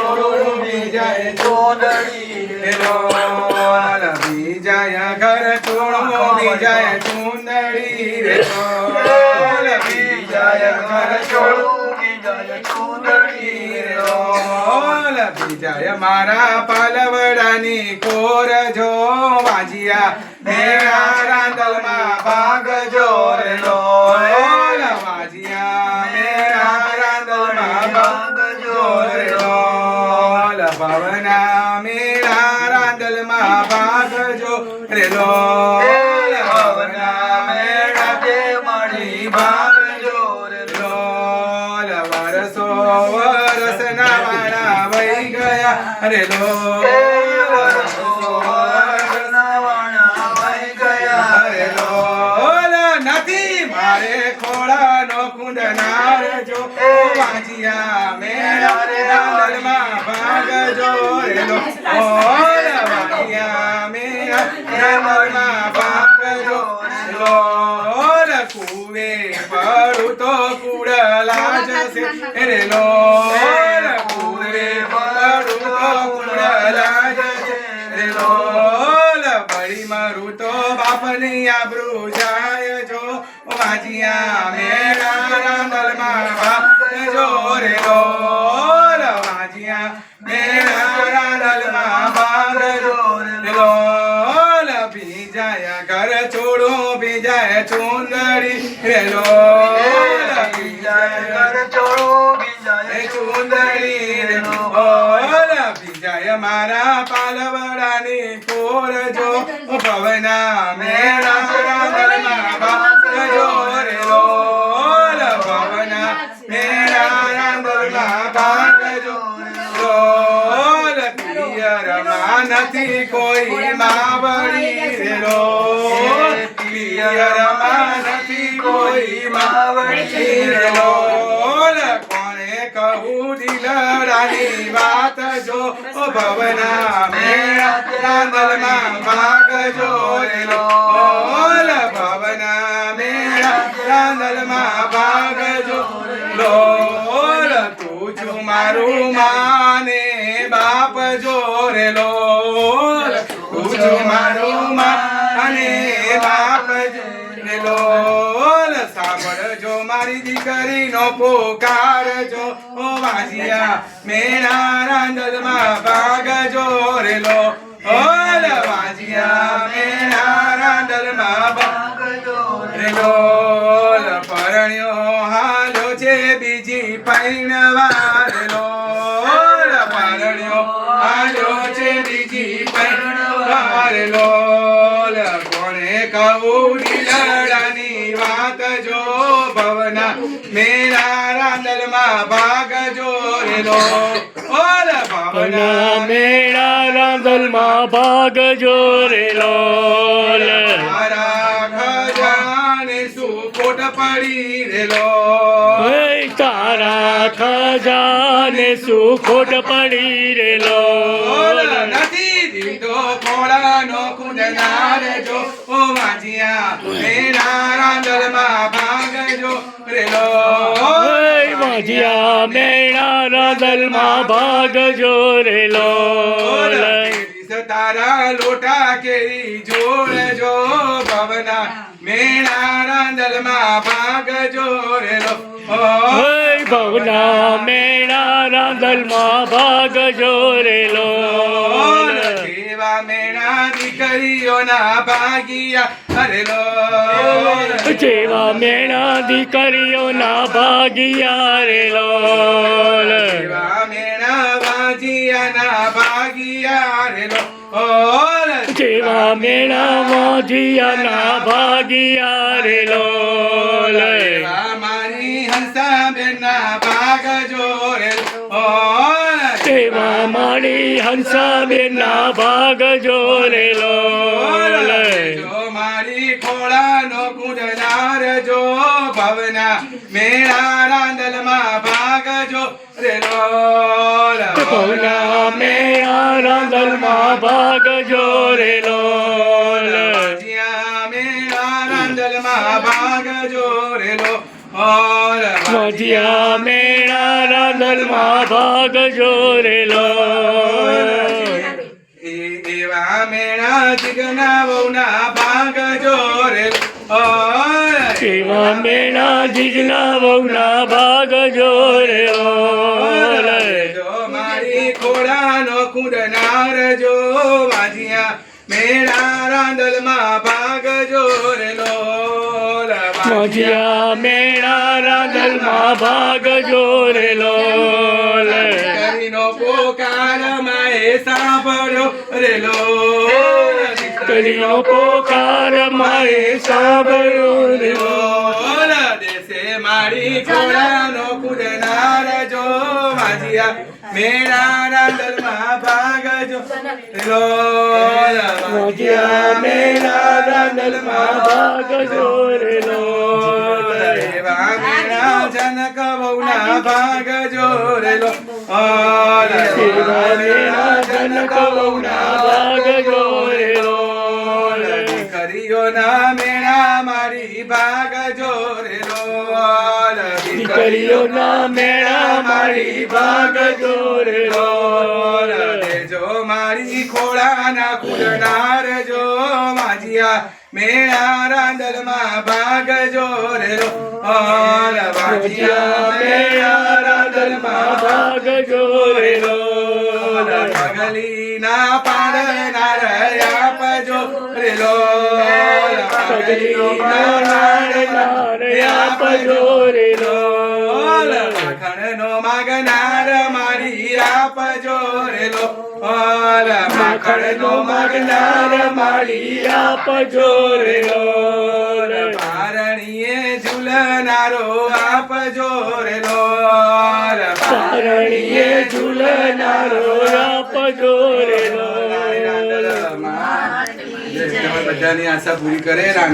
છોડું બીજાએ ચૂંદડી રે લોલ બીજાય ઘર છોડું બીજાય ચૂંદડી રે લોલ બીજાય ઘર છોડું બીજાય ચૂંદડી રે લોલ બીજાય મારા પાલવડાની કોર જો વાજિયા મેરા રાંદલમાં ભાગજો રે લોલ વાજિયા મેરા રાંદલમાં ભાગજો રે લોલ ભવના મેરા રાંદલમાં ભાગજો રે લોલ ભવના મેરા જે મળી ભાગજો રે લોલ વરસો વરસના વાળા વહી ગયા રે લોલ જો વાજિયા મેરા રાંદલમાં ભાગજો રે લોલ વાજિયા મેરા રાંદલમાં ભાગજો લોલ કુવે પડું તો કુડલા જશે રે લોલ કુવે પડું તો કુડલા જશે રે લોલ બળી મરું તો બાપની આબરૂ જાય જો વાજિયા મેરા રાંદલમાં ભાગજો રે લોલ વાજિયા મેરા રાંદલમાં ભાગજો રે લોલ બીજાય ઘર છોડું બીજાય ચૂંદડી રે લોલ બીજાય ઘર છોડું બીજાય ચૂંદડી રે લોલ બીજાય મારા પાલવડાની કોર જો ભવના મેરા રાંદલમાં ભાગજો રે લોલ ભવના મેરા રાંદલમાં ભાગજો લોલ પિયરમાં નથી કોઈ માવડી રે લોલ પિયરમાં નથી કોઈ માવડી રે લોલ કોને કહું દિલડાની વાત જો ભવના મેરા રાંદલમાં ભાગજો રે લોલ ભવના મેરા રાંદલમાં ભાગજો લોલ તું છું મારું માને બાપ જો રે લોલ તું છું મારું માને બાપ જો રે લોલ સાંભળજો મારી દીકરીનો પોકાર જો વાજિયા મેરા રાંદલમાં ભાગજો રે લોલ વાજિયા મેરા રાંદલમાં ભાગજો રે લોલ પરણ્યો હાલ્યો છે બીજી પૈણવા રે લોલ પરણ્યો હાલ્યો છે બીજી પૈણવા રે લોલ કોણે કહું દિલડાની વાત જો ભવના મેરા રાંદલમાં ભાગજો રે લોલ ભવના મેરા રાંદલમાં ભાગજો રે લોલ તારા ખજાને સુકોટ પડી રે લોલ તારા ખજાને સુખોટ પડી રે લોલ નથી દીધો ખોળાનો કુંડનાર જો વાજિયા મેરા રાંદલમાં ભાગજો રે લોલ વાજિયા મેરા રાંદલમાં ભાગજો રે લોલ તારા લોટા કેરી જોડજો ભવના મેરા રાંદલમાં ભાગજો રે લોલ ભવના મેરા રાંદલમાં ભાગજો રે લોલ જેવા મેરા દીકરીઓના ભાગિયા અરે લોલ જેવા મેરા દીકરીઓના ભાગિયા રે લોલ જેવા મેરા વાજિયાના ભાગિયા રે લોલ જેવા મેરા વાજિયાના ભાગિયા રે લોલ મારી હંસા બેના ભાગજો રે લોલ તેવા મારી હંસાબેનના ભાગજો રે લોલ જો મારી ખોળાનો કુંડનાર જો ભવના મેરા રાંદલમાં ભાગજો રે લોલ ભવના મેરા રાંદલમાં ભાગજો રે લોલ મેરા રાંદલમાં ભાગજો રે લોલ વાજિયા મેણા રાંદલમાં ભાગ જોરેલો એવા મેણા જીગના વહુના ભાગ જોરેલો એવા મેણા જીજના વહુના ભાગ જોરેલો જો મારી ખોળાનો કુંડનાર જો વાજિયા મેળા રાંદલમાં ભાગ જોરેલો વાજિયા મેણા રાંદલમાં ભાગ જોરેલો કરીનો પોકાર માએ સાંભળ્યો રેલો કરીનો પોકાર માએ સાંભળ્યો રેલો દેશે મારી ખોળાનો કુંડનાર જો વાજિયા મેળા રાંદલમાં ભાગ જો રેલો વાજિયા મેણા રાંદલમાં ભાગ જોરેલો એવા મેળા જનક વહુના ભાગ જોરેલો એવા મેણા જનક વહુના ભાગ જોરેલો દીકરીઓના મેળા મારી ભાગ જોરેલો દીકરીઓના મેળા મારી ભાગ જોરેલો દેજો મારી ખોળાના કુંડનાર જો વાજિયા મેળા રાંદલમાં ભાગ જોરેલો વાજિયા મેળા રાંદલમાં ભાગ જોરેલો પગલીના પાડનાર આપજો રેલો પગલીના નાડનાર આપજો રેલો માખણનો માગનાર મારી આપજો રેલો માખણનો માગનાર મારી આપજો રેલો પારણીએ ઝૂલનારો આપજો રેલો પારણીએ ઝૂલનારો આપજો રેલો બધાની આશા પૂરી કરે